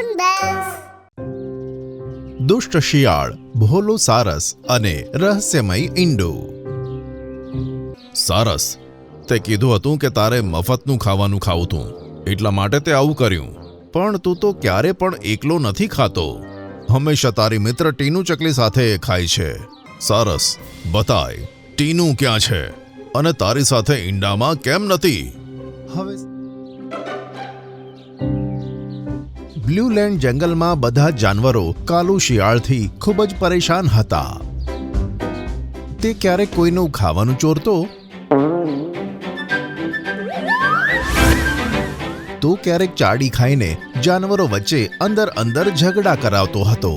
ટૂન bells. દુષ્ટ શિયાળ, ભોલું સારસ અને રહસ્યમય ઈંડુ. સારસ, તે કીધું હતું કે તારે મફતનું ખાવાનું ખાવું તું, એટલા માટે તે આવું કર્યું. પણ તું તો ક્યારે પણ એકલો નથી ખાતો, હંમેશા તારી મિત્ર ટીનુ ચકલી સાથે ખાય છે. સારસ, બતાય ટીનુ ક્યાં છે અને તારી સાથે ઈંડામાં કેમ નથી? હવે બ્લુ લેન્ડ જંગલમાં બધા જાનવરો કાલુ શિયાળથી ખૂબ જ પરેશાન હતા. તે ક્યારેક કોઈનું ખાવાનું ચોરતો તો ક્યારેક ચાડી ખાઈને જાનવરો વચ્ચે અંદર ઝઘડા કરાવતો હતો.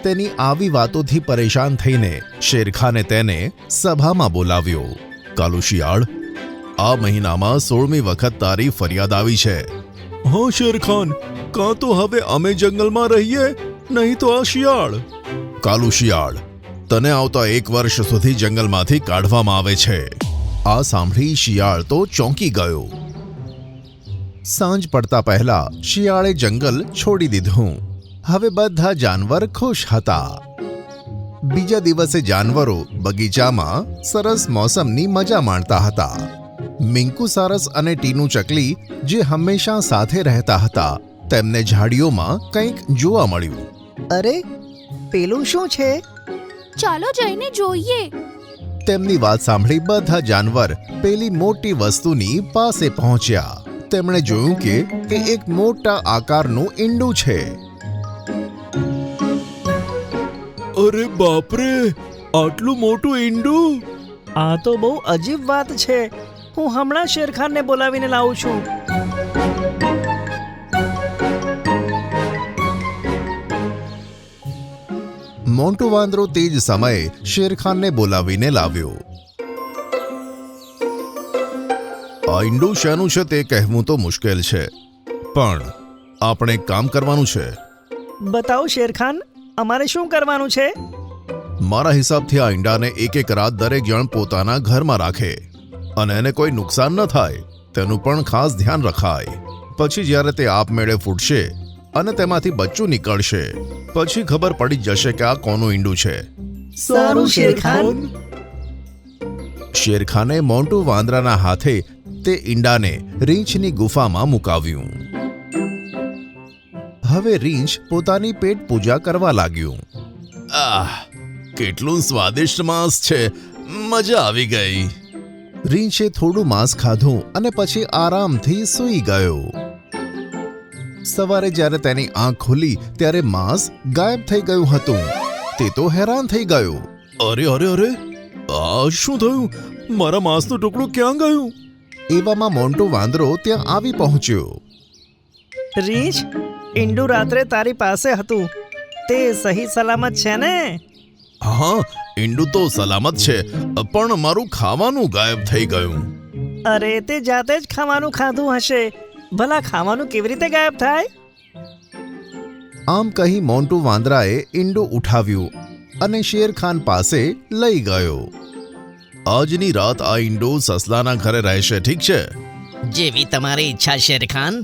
તેની આવી વાતોથી પરેશાન થઈને શેરખાને તેને સભામાં બોલાવ્યો. કાલુ શિયાળ, આ મહિનામાં 16મી વખત તારી ફરિયાદ આવી છે. હા શેરખાન, કાં તો હવે અમે જંગલમાં રહીએ, નહીં તો આ શિયાળ. કાલુ શિયાળ, તને આવતા 1 વર્ષ સુધી જંગલમાંથી કાઢવામાં આવે છે. આ સાંભળી શિયાળ તો ચોંકી ગયો. સાંજ પડતા પહેલા શિયાળે જંગલ છોડી દીધું. હવે બધા જાનવર ખુશ હતા. બીજા દિવસે જાનવરો બગીચામાં સરસ મોસમની મજા માણતા હતા. મિંકુ સારસ અને ટીનુ ચકલી, જે હંમેશા સાથે રહેતા હતા, તેમને ઝાડીઓમાં કંઈક જોવા મળ્યું. અરે, પેલું શું છે? ચાલો જઈને જોઈએ. તેમની વાત સાંભળી બધા જાનવર પેલી મોટી વસ્તુની પાસે પહોંચ્યા. તેમણે જોયું કે એ એક મોટા આકારનું ઈંડું છે. અરે બાપરે, આટલું મોટું ઈંડું! આ તો બહુ અજીબ વાત છે. હું હમણાં શેરખાનને બોલાવીને લાવું છું. મોન્ટુ વાંદરો તે જ સમયે શેરખાનને બોલાવીને લાવ્યો. આ ઈંડું શેનું છે તે કહેવું તો મુશ્કેલ છે, પણ આપણે એક કામ કરવાનું છે. બતાવો શેરખાન, અમારે શું કરવાનું છે? મારા હિસાબથી આ ઈંડાને એક રાત દરેક જણ પોતાના ઘરમાં રાખે અને એને કોઈ નુકસાન ન થાય તેનું પણ ખાસ ધ્યાન રખાય. પછી જ્યારે તે આપમેળે ફૂટશે અને તેમાંથી બચ્ચું નીકળશે, પછી ખબર પડી જશે કે આ કોનું ઈંડું છે. સારું શેરખાન. શેરખાને મોન્ટુ વાંદરાના હાથે તે ઈંડાને રીંછની ગુફામાં મુકાવ્યું. હવે રીંછ પોતાની પેટ પૂજા કરવા લાગ્યું. આહ, કેટલું સ્વાદિષ્ટ માંસ છે, મજા આવી ગઈ. રીંછે થોડું માંસ ખાધું અને પછી આરામથી સૂઈ ગયો. સવારે જ્યારે તેની આંખ ખુલી ત્યારે માંસ ગાયબ થઈ ગયું હતું. તે તો હેરાન થઈ ગયો. અરે અરે અરે, આ શું થયું? મારા માંસનું ટુકડું ક્યાં ગયું? એવામાં મોન્ટુ વાંદરો ત્યાં આવી પહોંચ્યો. રીંછ, ઈંડું રાત્રે તારી પાસે હતું, તે સહી સલામત છે ને? હા, ઈંડું તો સલામત છે, પણ મારું ખાવાનું ગાયબ થઈ ગયું. અરે, તે જાતે જ ખાવાનું ખાધું હશે. ભલા ખાવાનું કેવી રીતે ગાયબ થાય? આમ કહી મોન્ટુ વાંદરાએ ઈંડું ઉઠાવ્યું અને શેરખાન પાસે લઈ ગયો. આજની રાત આ ઈંડું સસલાના ઘરે રહેશે, ઠીક છે? જેવી તમારી ઈચ્છા શેરખાન.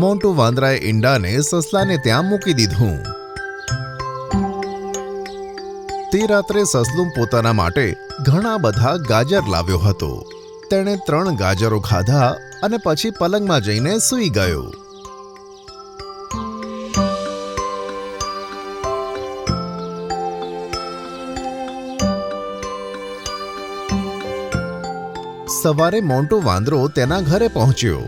મોન્ટુ વાંદરાએ ઈંડાને સસલાને ત્યાં મૂકી દીધું. તે રાત્રે સસલું પોતાના માટે ઘણા બધા ગાજર લાવ્યો હતો. તેણે 3 ગાજરો ખાધા અને પછી પલંગમાં જઈને સૂઈ ગયો. સવારે મોન્ટુ વાંદરો તેના ઘરે પહોંચ્યો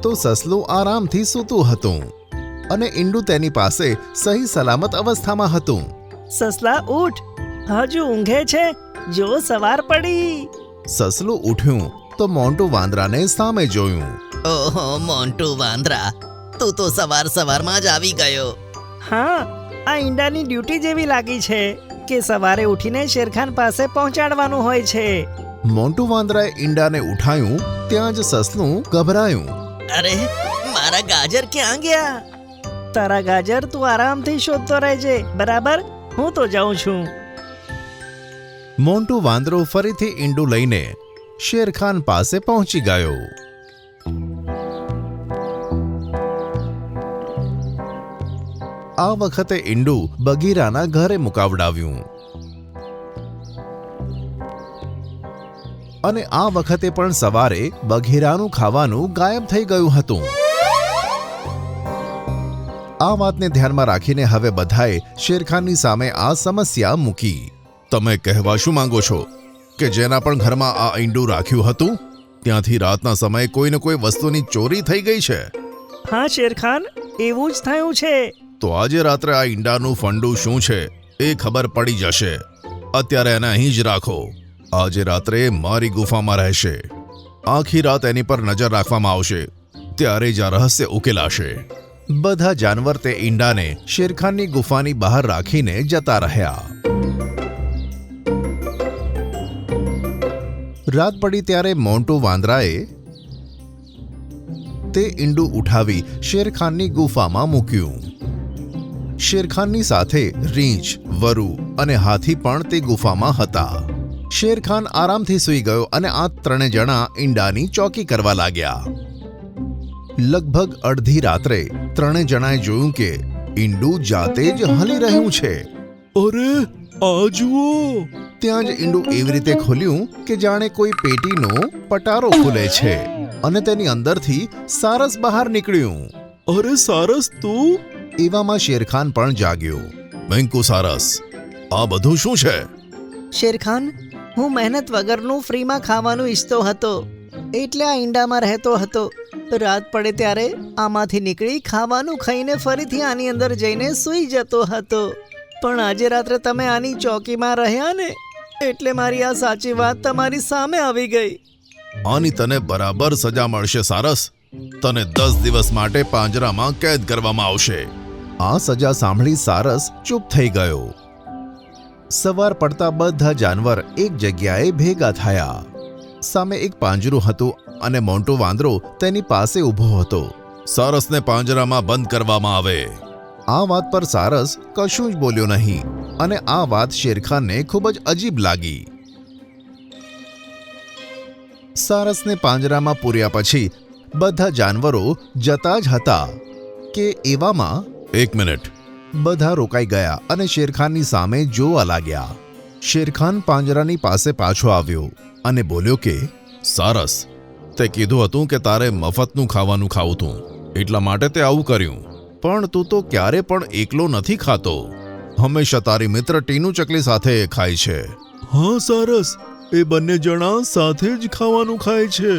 તો સસલું આરામથી સૂતું હતું અને ઈંડું તેની પાસે સહી સલામત અવસ્થામાં હતું. સસલા, ઉઠ, હજુ ઊંઘે છે, જો સવાર પડી. સસલું ઉઠ્યું તો મોન્ટુ વાંદરાને સામે જોયું. ઓહો મોન્ટુ વાંદરા, તું તો સવારમાં જ આવી ગયો. હા, આ ઈંડાની ડ્યુટી જેવી લાગી છે કે સવારે ઉઠીને શેરખાન પાસે પહોંચાડવાનું હોય છે. મોન્ટુ વાંદરાએ ઈંડાને ઉઠાયું ત્યાં જ સસલું ગભરાયું. અરે, મારા ગાજર ક્યાં ગયા? તારા ગાજર તું આરામથી શોધતો રહેજે, બરાબર? હું તો જાઉં છું. મોન્ટુ વાંદરો ફરીથી ઈંડું લઈને શેરખાન પાસે પહોંચી ગયો. આ વખતે ઈંડુ બગીરાના ઘરે મુકાવડાવ્યું અને આ વખતે પણ સવારે બઘીરાનું ખાવાનું ગાયબ થઈ ગયું હતું. આ વાતને ધ્યાનમાં રાખીને હવે બધાએ શેરખાનની સામે આ સમસ્યા મૂકી. તમે કહેવા શું માંગો છો કે જેના પણ ઘરમાં આ ઈંડું રાખ્યું હતું ત્યાંથી રાતના સમયે કોઈને કોઈ વસ્તુની ચોરી થઈ ગઈ છે? હા શેરખાન, એવું જ થયું છે. તો આજે રાત્રે આ ઈંડાનું ફંડું શું છે એ ખબર પડી જશે. અત્યારે એને અહીં જ રાખો. આજે રાત્રે મારી ગુફામાં રહેશે. આખી રાત એની પર નજર રાખવામાં આવશે. ત્યારે જ આ રહસ્ય ઉકેલાશે. બધા જાનવર તે ઈંડાને શેરખાનની ગુફાની બહાર રાખીને જતા રહ્યા. રાત પડી ત્યારે મોન્ટુ વાંદરાએ તે ઈંડું ઉઠાવી શેરખાનની ગુફામાં મૂક્યું. શેરખાનની સાથે રીંછ, વરુ અને હાથી પણ તે ગુફામાં હતા. શેરખાન આરામથી સૂઈ ગયો અને આ ત્રણે જણા ઈંડાની ચોકી કરવા લાગ્યા. લગભગ અડધી રાત્રે ત્રણે જણાએ જોયું કે ઈંડું જાતે જ હલી રહ્યું છે. અરે આ જુઓ! ત્યાં જ ઈંડું એવી રીતે ખોલ્યું કે જાણે કોઈ પેટીનો પટારો ખુલે છે અને તેની અંદરથી સારસ બહાર નીકળ્યું. અરે સારસ તું! એવામાં શેરખાન પણ જાગ્યો. મેંકુ સારસ, આ બધું શું છે? શેરખાન, હું મહેનત વગરનું ફ્રીમાં ખાવાનું ઈચ્છતો હતો, એટલે આ ઈંડામાં રહેતો હતો. રાત પડે ત્યારે આમાંથી નીકળી ખાવાનું ખાઈને ફરીથી આની અંદર જઈને સૂઈ જતો હતો. પણ આજે રાત્રે તમે આની ચોકીમાં રહ્યા ને, એટલે મારી આ સાચી વાત તમારી સામે આવી ગઈ. આની તને બરાબર સજા મળશે સારસ. તને 10 દિવસ માટે પાંજરામાં કેદ કરવામાં આવશે. આ સજા સાંભળી સારસ ચૂપ થઈ ગયો. સવાર પડતા બધા જાનવર એક જગ્યાએ ભેગા થયા. સામે એક પાંજરું હતું અને મોન્ટુ વાંદરો તેની પાસે ઊભો હતો. સારસને પાંજરામાં બંધ કરવામાં આવે. આ વાત પર સારસ કશું જ બોલ્યો નહીં અને આ વાત શેરખાનને ખૂબ જ અજીબ લાગી. સારસને પાંજરામાં પૂર્યા પછી બધા જાનવરો જતા જ હતા કે એવામાં એક મિનિટ, બધા રોકાઈ ગયા અને શેરખાનની સામે જોવા લાગ્યા. શેરખાન પાંજરાની પાસે પાછો આવ્યો અને બોલ્યો કે સારસ, તે કીધું હતું કે તારે મફતનું ખાવાનું ખાવું હતું, એટલા માટે તે આવું કર્યું. પણ તું તો ક્યારે પણ એકલો નથી ખાતો. હંમેશા તારી મિત્ર ટીનુ ચકલી સાથે ખાય છે. હા સારસ, એ બંને જણા સાથે જ ખાવાનું ખાય છે.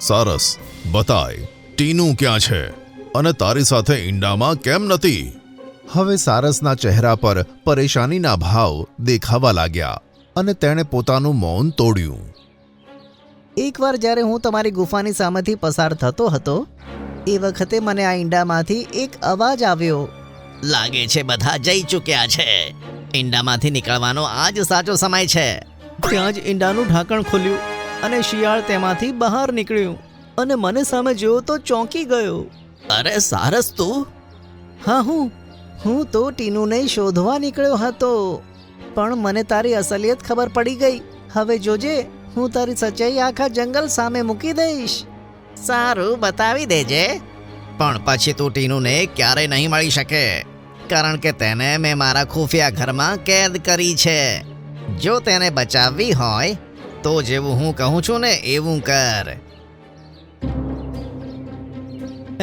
સારસ, બતાય ટીનુ ક્યાં છે અને તારી સાથે ઈંડામાં કેમ નથી? હવે સારસના ચહેરા પર પરેશાનીના ભાવ દેખાવા લાગ્યા અને તેણે પોતાનું મૌન તોડ્યું. એકવાર જ્યારે હું તમારી ગુફાની સામેથી પસાર થતો હતો, એ વખતે મને આ ઈંડામાંથી એક અવાજ આવ્યો. લાગે છે બધા જઈ ચૂક્યા છે. ઈંડામાંથી નીકળવાનો આ જ સાચો સમય છે. ત્યાં જ ઈંડાનું ઢાંકણ ખોલ્યું અને શિયાળ તેમાંથી બહાર નીકળ્યું અને મને સામે જોયો તો ચોંકી ગયો. અરે સારસ તું! હા, હું તો ટીનુને શોધવા નીકળ્યો હતો, પણ મને તારી અસલિયત ખબર પડી ગઈ. હવે જોજે, હું તારી સચ્ચાઈ આખા જંગલ સામે મૂકી દઈશ. સારું, બતાવી દેજે. પણ પછી તું ટીનુને ક્યારે નહીં મળી શકે, કારણ કે તેને મેં મારા ખુફિયા ઘરમાં કેદ કરી છે. જો તેને બચાવવી હોય તો જેવું હું કહું છું ને એવું કર.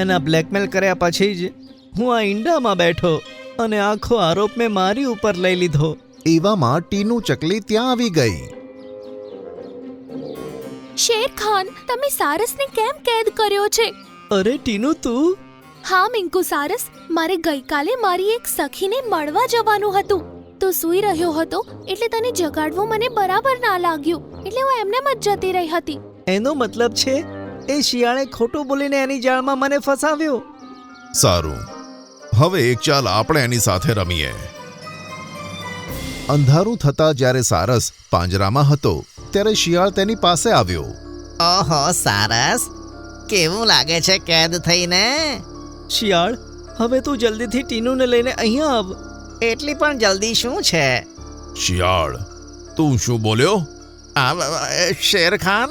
એના બ્લેકમેલ કર્યા પછી જ હું આ ઈંડામાં બેઠો અને આખો આરોપ મેં મારી ઉપર લઈ લીધો. એવામાં ટીનુ ચકલી ત્યાં આવી ગઈ. શેરખાન, તમે સારસને કેમ કેદ કર્યો છે? અરે ટીનુ, તું? હા મિંકુ સારસ, મારે ગઈકાલે મારી એક સખીને મળવા જવાનું હતું. તું સૂઈ રહ્યો હતો એટલે તને જગાડવું મને બરાબર ના લાગ્યું, એટલે હું એમને જ જતી રહી હતી. એનો મતલબ છે એ શિયાળે ખોટું બોલીને એની જાળમાં મને ફસાવ્યો. સારું, હવે એક ચાલ આપણે એની સાથે રમીએ. અંધારું થતા જ્યારે સારસ પાંજરામાં હતો ત્યારે શિયાળ તેની પાસે આવ્યો. ઓહો સારસ, કેવું લાગે છે કેદ થઈને? શિયાળ, હવે તું જલ્દીથી ટીનુને લઈને અહીંયા આવ. એટલી પણ જલ્દી શું છે? શિયાળ, તું શું બોલ્યો? શેરખાન?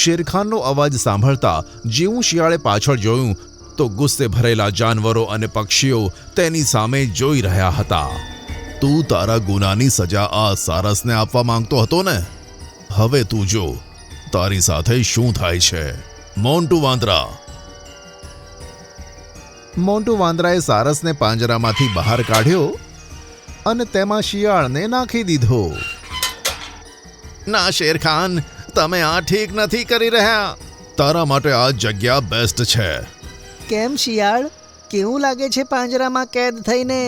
શેરખાનનો અવાજ સાંભળતા જેવું શિયાળે પાછળ જોયું તો ગુસ્સે ભરેલા જાનવરો અને પક્ષીઓ તેની સામે જોઈ રહ્યા હતા. તું તારા ગુનાની સજા આ સારસને આપવા માંગતો હતો ને? હવે તું જો તારી સાથે શું થાય છે. મોન્ટુ વાંદરા. મોન્ટુ વાંદરાએ સારસને પાંજરામાંથી બહાર કાઢ્યો અને તેમાં શિયાળને નાખી દીધો. ના શેરખાન, તમે આ ઠીક નથી કરી રહ્યા. તારા માટે આ જગ્યા બેસ્ટ છે. કેમ શિયાળ, કેવું લાગે છે પાંજરામાં કેદ થઈને?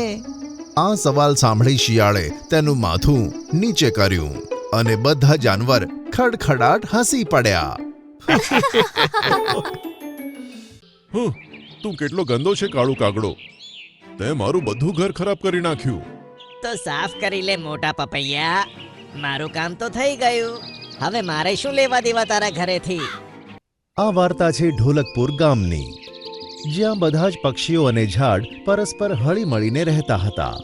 આ સવાલ સાંભળી શિયાળે તેનું માથું નીચે કર્યું અને બધા જાનવર ખડખડાટ હસી પડ્યા. તું કેટલો ગંદો છે કાળુ કાગડો. તે મારું બધું ઘર ખરાબ કરી નાખ્યું. તો સાફ કરી લે મોટા પપૈયા. મારું કામ તો થઈ ગયું. હવે મારે શું લેવા દેવા તારા ઘરેથી? આ વાર્તા છે ઢોલકપુર ગામની, જ્યાં બધા જ પક્ષીઓ અને ઝાડ પરસ્પર હળીમળીને રહેતા હતા.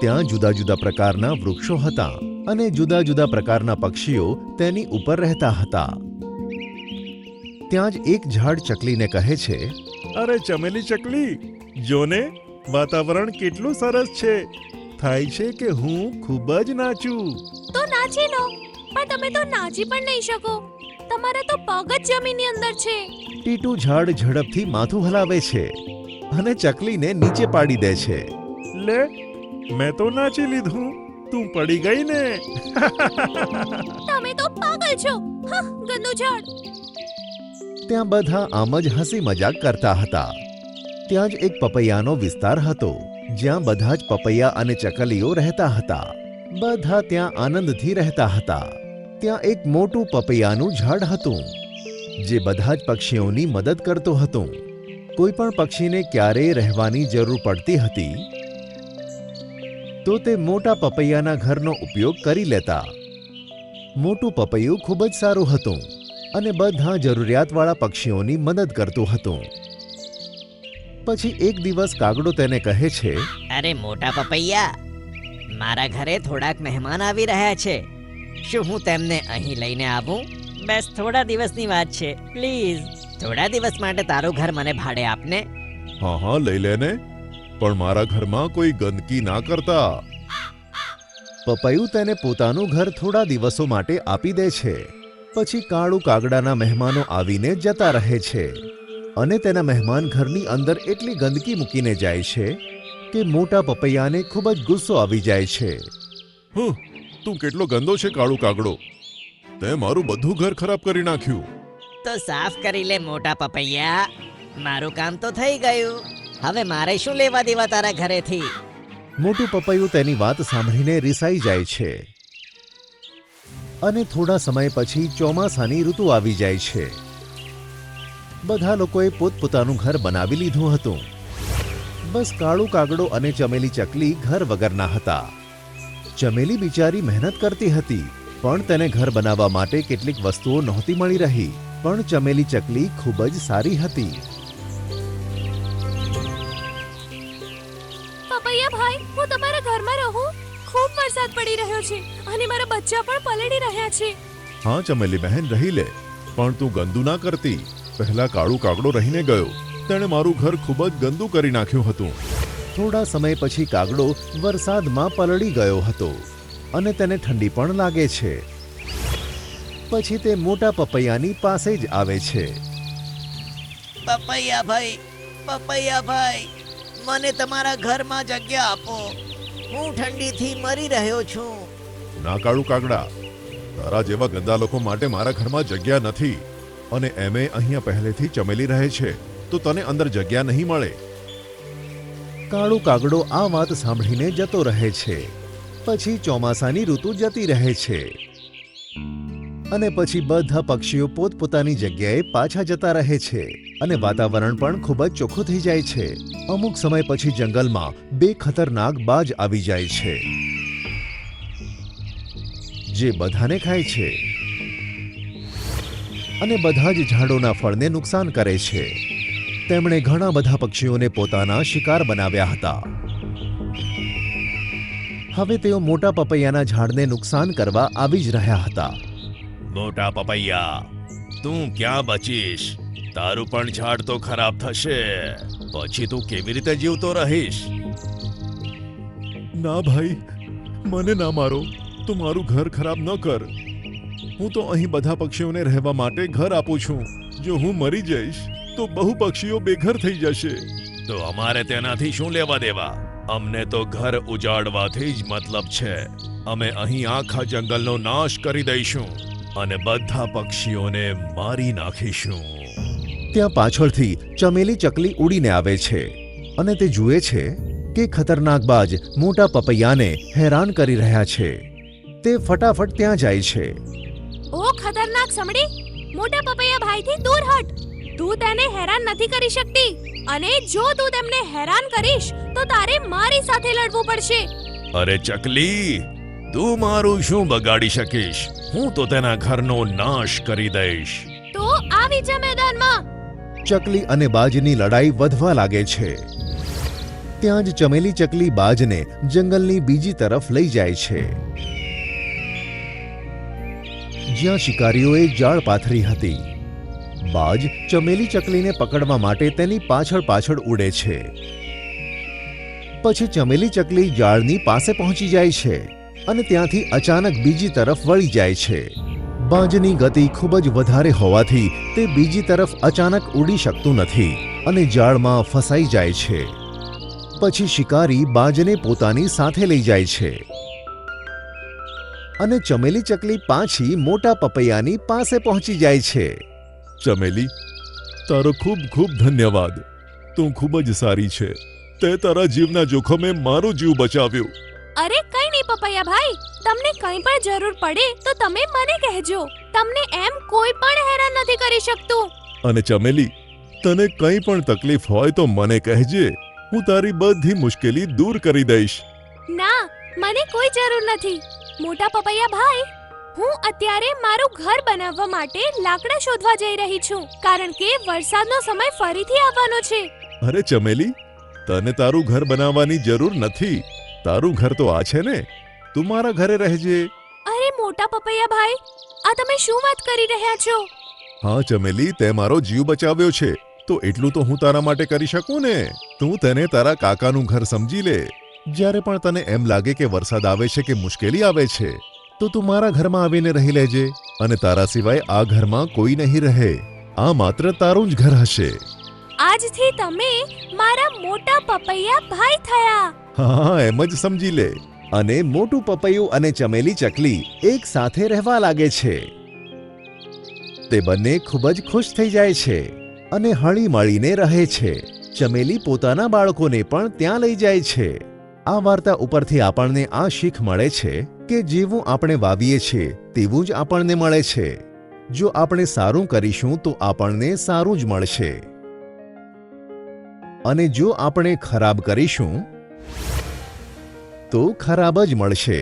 ત્યાં જુદા જુદા પ્રકારના વૃક્ષો હતા અને જુદા જુદા પ્રકારના પક્ષીઓ તેની ઉપર રહેતા હતા. ત્યાં જ એક ઝાડ ચકલીને કહે છે, અરે ચમેલી ચકલી, જોને વાતાવરણ કેટલું સરસ છે. થાય છે કે હું ખૂબ જ નાચું. તો નાચી લો, પણ તમે તો નાચી પણ નહીં શકો. તમારા તો પગ જ જમીનની અંદર છે. ટીટુ ઝાડ ઝડપથી માથું હલાવે છે અને ચકલીને નીચે પાડી દે છે. લે, મેં તો નાચી લીધું, તું પડી ગઈ ને. તમે તો પાગલ છો. ગંદુ ઝાડ. ત્યાં બધા આમ જ હસી મજાક કરતા હતા. ત્યાં જ એક પપૈયાનો વિસ્તાર હતો, જ્યાં બધા જ પપૈયા અને ચકલીઓ રહેતા હતા. બધા ત્યાં આનંદથી રહેતા હતા. ત્યાં એક મોટું પપૈયાનું ઝાડ હતું, જે બધા જ પક્ષીઓની મદદ કરતું હતું. કોઈ પણ પક્ષીને ક્યારેય રહેવાની જરૂર પડતી હતી તો તે મોટા પપૈયાના ઘરનો ઉપયોગ કરી લેતા. મોટું પપૈયું ખૂબ જ સારું હતું અને બધા જરૂરિયાતવાળા પક્ષીઓની મદદ કરતું હતું. પછી એક દિવસ કાગડો તેને કહે છે, અરે મોટા પપૈયા, મારા ઘરે થોડાક મહેમાન આવી રહ્યા છે. શું હું તેમને અહીં લઈને આવું? બસ થોડા દિવસની વાત છે, પ્લીઝ. થોડા દિવસ માટે તારું ઘર મને ભાડે આપને. હા હા, લઈ લેને, પણ મારા ઘરમાં કોઈ ગંદકી ના કરતા. પપૈયું તેને પોતાનું ઘર થોડા દિવસો માટે આપી દે છે. પછી કાળુ કાગડાના મહેમાનો આવીને જતા રહે છે અને તેના મહેમાન ઘરની અંદર એટલી ગંદકી મૂકીને જાય છે કે મોટા પપૈયાને ખૂબ જ ગુસ્સો આવી જાય છે. તું કેટલો ગંદો છે કાળુ કાગડો. તે મારું બધું ઘર ખરાબ કરી નાખ્યું. તો સાફ કરી લે મોટા પપૈયા. મારું કામ તો થઈ ગયું. હવે મારે શું લેવા દેવા તારા ઘરેથી? મોટું પપૈયું તેની વાત સાંભળીને રિસાઈ જાય છે અને થોડા સમય પછી ચોમાસાની ઋતુ આવી જાય છે. બધા લોકોએ પોતપોતાનું ઘર બનાવી લીધું હતું. બસ કાળુ કાગડો અને ચમેલી ચકલી ઘર વગરના હતા. ચમેલી બિચારી મહેનત કરતી હતી, પણ તેને ઘર બનાવવા માટે કેટલીક વસ્તુઓ નહોતી મળી રહી. પણ ચમેલી ચકલી ખૂબ જ સારી હતી. પપૈયા ભાઈ, હું તમારા ઘરમાં રહું? ખૂબ વરસાદ પડી રહ્યો છે અને મારા બચ્ચા પણ પલળી રહ્યા છે. હા ચમેલી બહેન, રહી લે, પણ તું ગંદુ ના કરતી. પહેલા કાળુ કાગડો રહીને ગયો, તેણે મારું ઘર ખૂબ જ ગંદુ કરી નાખ્યું હતું. થોડા સમય પછી કાગડો વરસાદમાં પલળી ગયો હતો અને તેને ઠંડી પણ લાગે છે. પછી તે મોટા પપૈયાની પાસે જ આવે છે. પપૈયા ભાઈ, મને તમારા ઘરમાં જગ્યા આપો. હું ઠંડીથી મરી રહ્યો છું. ના કાળુ કાગડા, તારા જેવા ગંદા લોકો માટે મારા ઘરમાં જગ્યા નથી. અને એમે અહીંયા પહેલેથી ચમેલી રહે છે, તો તને અંદર જગ્યા નહીં મળે. કાળુ કાગડો આ વાત સાંભળીને જતો રહે છે. પછી ચોમાસાની ઋતુ જતી રહે છે અને પછી બધા પક્ષીઓ પોતપોતાની જગ્યાએ પાછા જતા રહે છે અને વાતાવરણ પણ ખૂબ જ ચોખ્ખું થઈ જાય છે. અમુક સમય પછી જંગલમાં બે ખતરનાક બાજ આવી જાય છે, જે બધાને ખાય છે અને બધા જ ઝાડોના ફળને નુકસાન કરે છે. તેમણે ઘણા બધા પક્ષીઓને પોતાના શિકાર બનાવ્યા હતા. હવે તેઓ મોટા પપૈયાના ઝાડને નુકસાન કરવા આવી જ રહ્યા હતા. મોટા પપૈયા, તું ક્યાં બચીશ? તારું પણ ઝાડ તો ખરાબ થશે. પછી તું કેવી રીતે જીવતો રહીશ? ના ભાઈ, મને ના મારો. તું મારું ઘર ખરાબ ન કર. હું તો અહીં બધા પક્ષીઓને રહેવા માટે ઘર આપું છું. જો હું મરી જઈશ તો બહુ પક્ષીઓ બેઘર થઈ જશે. તો અમારે તેનાથી શું લેવા દેવા? અમને તો ઘર ઉજાડવાથી જ મતલબ છે. અમે અહીં આખા જંગલનો નાશ કરી દઈશું અને બધા પક્ષીઓને મારી નાખીશું. ત્યાં પાછળથી ચમેલી ચકલી ઉડીને આવે છે અને તે જુએ છે કે ખતરનાક બાજ મોટા પપૈયાને હેરાન કરી રહ્યા છે. તે ફટાફટ ત્યાં જાય છે. ઓ ખતરનાક સમડી, મોટા પપૈયા ભાઈથી દૂર હટ. તું તેને હેરાન નથી કરી શકતી, અને જો તું તેમને હેરાન કરીશ તો તારે મારી સાથે લડવું પડશે. અરે ચકલી, તું મારું શું બગાડી શકીશ? હું તો તેના ઘરનો નાશ કરી દઈશ. તો આવી જા મેદાનમાં. ચકલી અને બાજની લડાઈ વધવા લાગે છે. ત્યાં જ ચમેલી ચકલી બાજને જંગલની બીજી તરફ લઈ જાય છે, જ્યાં શિકારીઓએ જાળ પાથરી હતી. બાજ ચમેલી ચકલીને પકડવા માટે તેની પાછળ પાછળ ઉડે છે. પછી ચમેલી ચકલી જાળની પાસે પહોંચી જાય છે અને ત્યાંથી અચાનક બીજી તરફ વળી જાય છે. બાજની ગતિ ખૂબ જ વધારે હોવાથી તે બીજી તરફ અચાનક ઉડી શકતું નથી અને જાળમાં ફસાઈ જાય છે. પછી શિકારી બાજને પોતાની સાથે લઈ જાય છે અને ચમેલી ચકલી પાછી મોટા પપૈયાની પાસે પહોંચી જાય છે. ચમેલી, તારો ખૂબ ખૂબ ધન્યવાદ. તું ખૂબ જ સારી છે. તે તારા જીવના જોખમે મારો જીવ બચાવ્યો. અરે કઈ નહીં પપૈયા ભાઈ, તમને કંઈ પણ જરૂર પડે તો તમે મને કહેજો. તમને એમ કોઈ પણ હેરાન નથી કરી શકતું. અને ચમેલી, તને કંઈ પણ તકલીફ હોય તો મને કહેજે. હું તારી બધી મુશ્કેલી દૂર કરી દઈશ. ના, મને કોઈ જરૂર નથી. મોટા પપૈયા ભાઈ, હું અત્યારે મારું ઘર બનાવવા માટે લાકડા શોધવા જઈ રહી છું, કારણ કે વરસાદનો સમય ફરીથી આવવાનો છે. અરે ચમેલી, તને તારું ઘર બનાવવાની જરૂર નથી. તારું ઘર તો આ છે ને. તું મારા ઘરે રહેજે. અરે મોટા પપૈયા ભાઈ, આ તમે શું વાત કરી રહ્યા છો? હા ચમેલી, તે મારો જીવ બચાવ્યો છે તો એટલું તો હું તારા માટે કરી શકું ને. તું તેને તારા કાકાનું ઘર સમજી લે. જ્યારે પણ તને એમ લાગે કે વરસાદ આવે છે કે મુશ્કેલી આવે છે તો તું મારા ઘરમાં આવીને રહી લેજે, અને તારા સિવાય આ ઘરમાં કોઈ નહીં રહે. આ માત્ર તારું જ ઘર હશે. આજથી તમે મારા મોટા પપૈયા ભાઈ થયા. હા, એમ જ સમજી લે. અને મોટું પપૈયું અને ચમેલી ચકલી એક સાથે રહેવા લાગે છે. તે બંને ખૂબ જ ખુશ થઈ જાય છે અને હળી મળીને રહે છે. ચમેલી પોતાના બાળકોને પણ ત્યાં લઈ જાય છે. આ વાર્તા ઉપરથી આપણને આ શીખ મળે છે કે જેવું આપણે વાવીએ છીએ તેવું જ આપણને મળે છે. જો આપણે સારું કરીશું તો આપણને સારું જ મળશે, અને જો આપણે ખરાબ કરીશું તો ખરાબ જ મળશે.